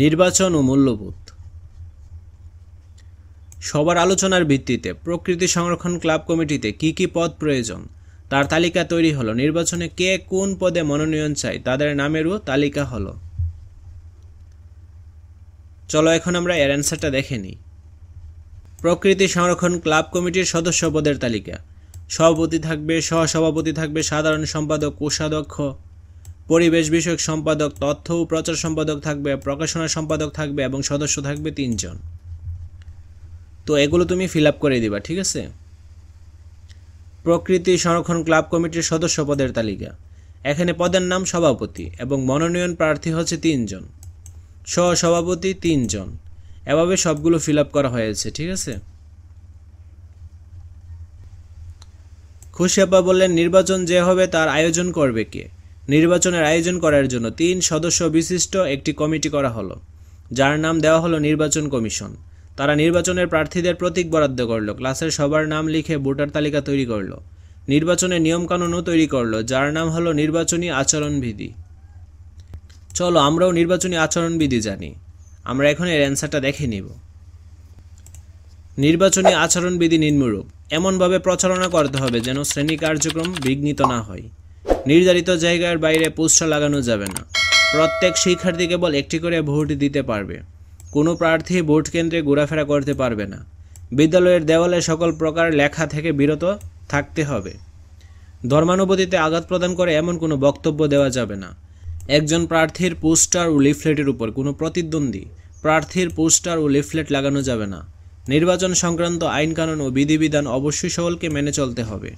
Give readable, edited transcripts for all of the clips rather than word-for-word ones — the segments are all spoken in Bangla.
নির্বাচন ও মূল্যবোধ। সবার আলোচনার ভিত্তিতে প্রকৃতি সংরক্ষণ ক্লাব কমিটিতে কি কি পদ প্রয়োজন তার তালিকা তৈরি হলো। নির্বাচনে কে কোন পদে মনোনয়ন চায় তাদের নামেরও তালিকা হলো। চলো এখন আমরা এর অ্যান্সারটা দেখে নিই। প্রকৃতি সংরক্ষণ ক্লাব কমিটির সদস্য পদের তালিকা। সভাপতি থাকবে, সহসভাপতি থাকবে, সাধারণ সম্পাদক, কোষাধ্যক্ষ, পরিবেশ বিষয়ক সম্পাদক, তথ্য ও প্রচার সম্পাদক থাকবে, প্রকাশনা সম্পাদক থাকবে এবং সদস্য থাকবে 3 জন। তো এগুলো তুমি ফিল আপ করে দিবা, ঠিক আছে। প্রকৃতি সংরক্ষণ ক্লাব কমিটির সদস্য পদের তালিকা। এখানে পদের নাম সভাপতি এবং মনোনয়ন প্রার্থী হচ্ছে 3 জন, সহসভাপতি 3 জন। এভাবে সবগুলো ফিল আপ করা হয়েছে, ঠিক আছে। খুশি আপা বললেন, নির্বাচন যে হবে তার আয়োজন করবে কে? নির্বাচনের আয়োজন করার জন্য 3 সদস্য বিশিষ্ট একটি কমিটি করা হলো, যার নাম দেওয়া হলো নির্বাচন কমিশন। তারা নির্বাচনের প্রার্থীদের প্রতীক বরাদ্দ করলো, ক্লাসের সবার নাম লিখে ভোটার তালিকা তৈরি করলো, নির্বাচনের নিয়মকানুনও তৈরি করলো, যার নাম হলো নির্বাচনী আচরণবিধি। চলো আমরাও নির্বাচনী আচরণবিধি জানি। আমরা এখন এর অ্যান্সারটা দেখে নিব। নির্বাচনী আচরণবিধি নিম্নরূপ: এমনভাবে প্রচারণা করতে হবে যেন শ্রেণী কার্যক্রম বিঘ্নিত না হয়। নির্ধারিত জায়গার বাইরে পোস্টার লাগানো যাবে না। প্রত্যেক শিক্ষার্থী কেবল একটি করে ভোট দিতে পারবে। কোনো প্রার্থী ভোট কেন্দ্রে ঘোরাফেরা করতে পারবে না। বিদ্যালয়ের দেওয়ালে সকল প্রকার লেখা থেকে বিরত থাকতে হবে। ধর্মানুভূতিতে আঘাত প্রদান করে এমন কোনো বক্তব্য দেওয়া যাবে না। একজন প্রার্থীর পোস্টার ও লিফলেটের উপর কোনো প্রতিদ্বন্দ্বী প্রার্থীর পোস্টার ও লিফলেট লাগানো যাবে না। নির্বাচন সংক্রান্ত আইনকানুন ও বিধিবিধান অবশ্যই সকলকে মেনে চলতে হবে।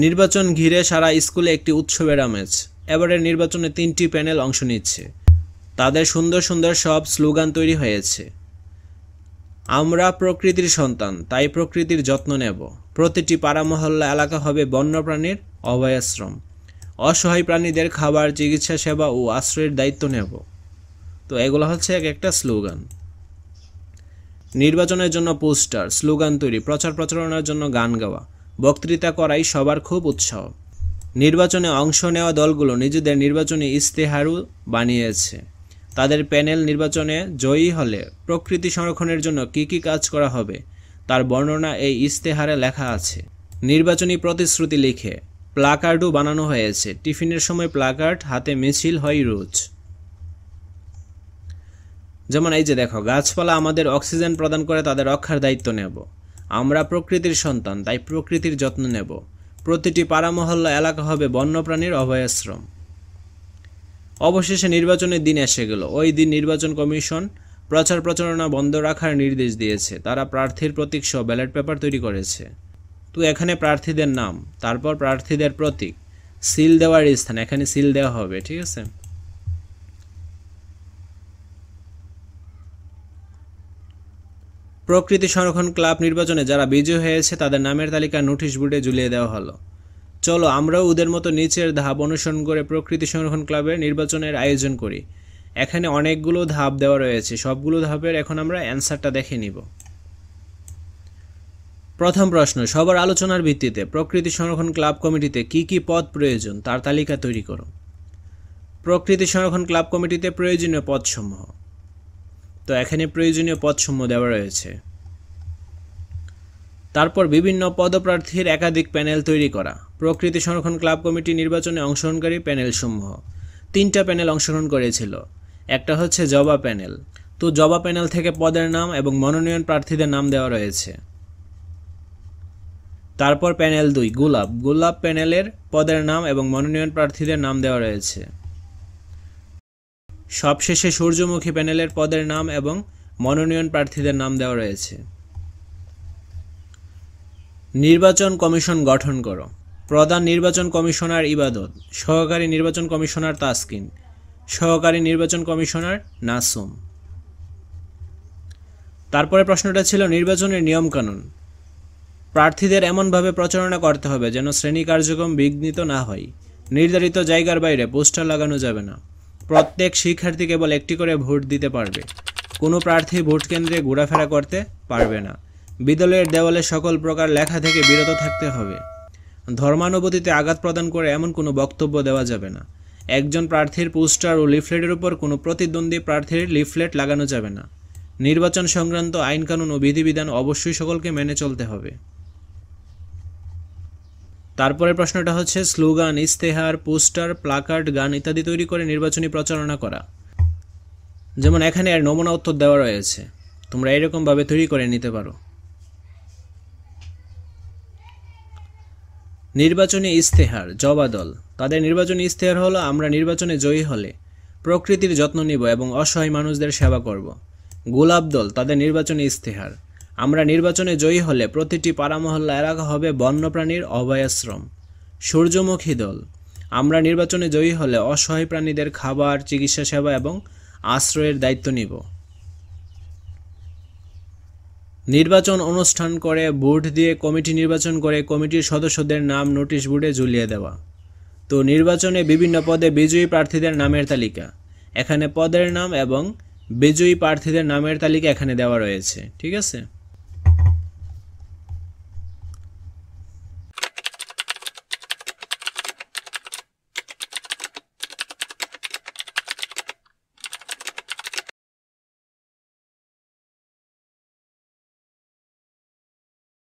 নির্বাচন ঘিরে সারা স্কুলে একটি উৎসবের আমেজ। এবারের নির্বাচনে 3টি প্যানেল অংশ নিচ্ছে। তাদের সুন্দর সুন্দর সব স্লোগান তৈরি হয়েছে। আমরা প্রকৃতির সন্তান, তাই প্রকৃতির যত্ন নেব। প্রতিটি পাড়া মহল্লা এলাকা হবে বন্যপ্রাণীর অভয়াশ্রম। অসহায় প্রাণীদের খাবার, চিকিৎসা সেবা ও আশ্রয়ের দায়িত্ব নেব। তো এগুলো হচ্ছে এক একটা স্লোগান। নির্বাচনের জন্য পোস্টার, স্লোগান তৈরি, প্রচার প্রচারণার জন্য গান গাওয়া, বক্তৃতা করাই সবার খুব উৎসাহ। নির্বাচনে অংশ নেওয়া দলগুলো নিজেদের নির্বাচনী ইশতেহারও বানিয়েছে। তাদের প্যানেল নির্বাচনে জয়ী হলে প্রকৃতি সংরক্ষণের জন্য কী কী কাজ করা হবে তার বর্ণনা এই ইশতেহারে লেখা আছে। নির্বাচনী প্রতিশ্রুতি লিখে প্লাকার্ডও বানানো হয়েছে। টিফিনের সময় প্লাকার্ড হাতে মিছিল হয় রোজ। যেমন এই যে দেখো, গাছপালা আমাদের অক্সিজেন প্রদান করে, তাদের রক্ষার দায়িত্ব নেব। আমরা প্রকৃতির সন্তান, তাই প্রকৃতির যত্ন নেব। প্রতিটি পাড়া মহল্লা এলাকা হবে বন্যপ্রাণীর অভয়াশ্রম। অবশেষে নির্বাচনের দিন এসে গেল। ওই দিন নির্বাচন কমিশন প্রচার প্রচারণা বন্ধ রাখার নির্দেশ দিয়েছে। তারা প্রার্থীর প্রতীক সহ ব্যালট পেপার তৈরি করেছে। তো এখানে প্রার্থীদের নাম, তারপর প্রার্থীদের প্রতীক, সিল দেওয়ার স্থান, এখানে সিল দেওয়া হবে, ঠিক আছে। প্রকৃতি সংরক্ষণ ক্লাব নির্বাচনে যারা বিজয়ী হয়েছে তাদের নামের তালিকা নোটিশ বোর্ডে ঝুলিয়ে দেওয়া হলো। চলো আমরাও ওদের মতো নিচের ধাপ অনুসরণ করে প্রকৃতি সংরক্ষণ ক্লাবের নির্বাচনের আয়োজন করি। এখানে অনেকগুলো ধাপ দেওয়া রয়েছে, সবগুলো ধাপের এখন আমরা অ্যান্সারটা দেখে নিব। প্রথম প্রশ্ন, সবার আলোচনার ভিত্তিতে প্রকৃতি সংরক্ষণ ক্লাব কমিটিতে কি কি পদ প্রয়োজন তার তালিকা তৈরি করো। প্রকৃতি সংরক্ষণ ক্লাব কমিটিতে প্রয়োজনীয় পদসমূহ। তো এখানে প্রয়োজনীয় পদসমূহ দেওয়া রয়েছে। তারপর বিভিন্ন পদপ্রার্থীর একাধিক প্যানেল তৈরি করা। প্রকৃতি সংরক্ষণ ক্লাব কমিটি নির্বাচনে অংশগ্রহণকারী প্যানেলসমূহ। 3টা প্যানেল অংশগ্রহণ করেছিল। একটা হচ্ছে জবা প্যানেল। তো জবা প্যানেল থেকে পদের নাম এবং মনোনয়ন প্রার্থীদের নাম দেওয়া রয়েছে। তারপর প্যানেল 2 গোলাপ। গোলাপ প্যানেলের পদের নাম এবং মনোনয়ন প্রার্থীদের নাম দেওয়া রয়েছে। সবশেষে সূর্যমুখী প্যানেলের পদের নাম এবং মনোনয়ন প্রার্থীদের নাম দেওয়া রয়েছে। নির্বাচন কমিশন গঠন করো। প্রধান নির্বাচন কমিশনার ইবাদত, সহকারী নির্বাচন কমিশনার তাসকিন, সহকারী নির্বাচন কমিশনার নাসুম। তারপরে প্রশ্নটা ছিল নির্বাচনের নিয়মকানুন। প্রার্থীদের এমনভাবে প্রচারণা করতে হবে যেন শ্রেণী কার্যক্রম বিঘ্নিত না হয়। নির্ধারিত জায়গার বাইরে পোস্টার লাগানো যাবে না। প্রত্যেক শিক্ষার্থী কেবল একটি করে ভোট দিতে পারবে। কোনো প্রার্থী ভোট কেন্দ্রে ঘোরাফেরা করতে পারবে না। বিদ্যালয়ের দেওয়ালে সকল প্রকার লেখা থেকে বিরত থাকতে হবে। ধর্মানুভূতিতে আঘাত প্রদান করে এমন কোনো বক্তব্য দেওয়া যাবে না। একজন প্রার্থীর পোস্টার ও লিফলেটের উপর কোনো প্রতিদ্বন্দ্বী প্রার্থীর লিফলেট লাগানো যাবে না। নির্বাচন সংক্রান্ত আইনকানুন ও বিধিবিধান অবশ্যই সকলকে মেনে চলতে হবে। তারপরের প্রশ্নটা হচ্ছে স্লোগান, ইশতেহার, পোস্টার, প্লাকার্ড, গান ইত্যাদি তৈরি করে নির্বাচনী প্রচারণা করা। যেমন এখানে এর নমুনা উত্তর দেওয়া রয়েছে, তোমরা এরকমভাবে তৈরি করে নিতে পারো। নির্বাচনী ইশতেহার, জবাদল। তাদের নির্বাচনী ইশতেহার হলো, আমরা নির্বাচনে জয়ী হলে প্রকৃতির যত্ন নিব এবং অসহায় মানুষদের সেবা করব। গোলাপ দল, তাদের নির্বাচনী ইশতেহার, আমরা নির্বাচনে জয়ী হলে প্রতিটি পাড়া মহল্লা এলাকা হবে বন্যপ্রাণীর অভয়াশ্রম। সূর্যমুখী দল, আমরা নির্বাচনে জয়ী হলে অসহায় প্রাণীদের খাবার, চিকিৎসা সেবা এবং আশ্রয়ের দায়িত্ব নিব। নির্বাচন অনুষ্ঠান করে ভোট দিয়ে কমিটি নির্বাচন করে কমিটির সদস্যদের নাম নোটিশ বোর্ডে ঝুলিয়ে দেওয়া। তো নির্বাচনে বিভিন্ন পদে বিজয়ী প্রার্থীদের নামের তালিকা, এখানে পদের নাম এবং বিজয়ী প্রার্থীদের নামের তালিকা এখানে দেওয়া রয়েছে। ঠিক আছে।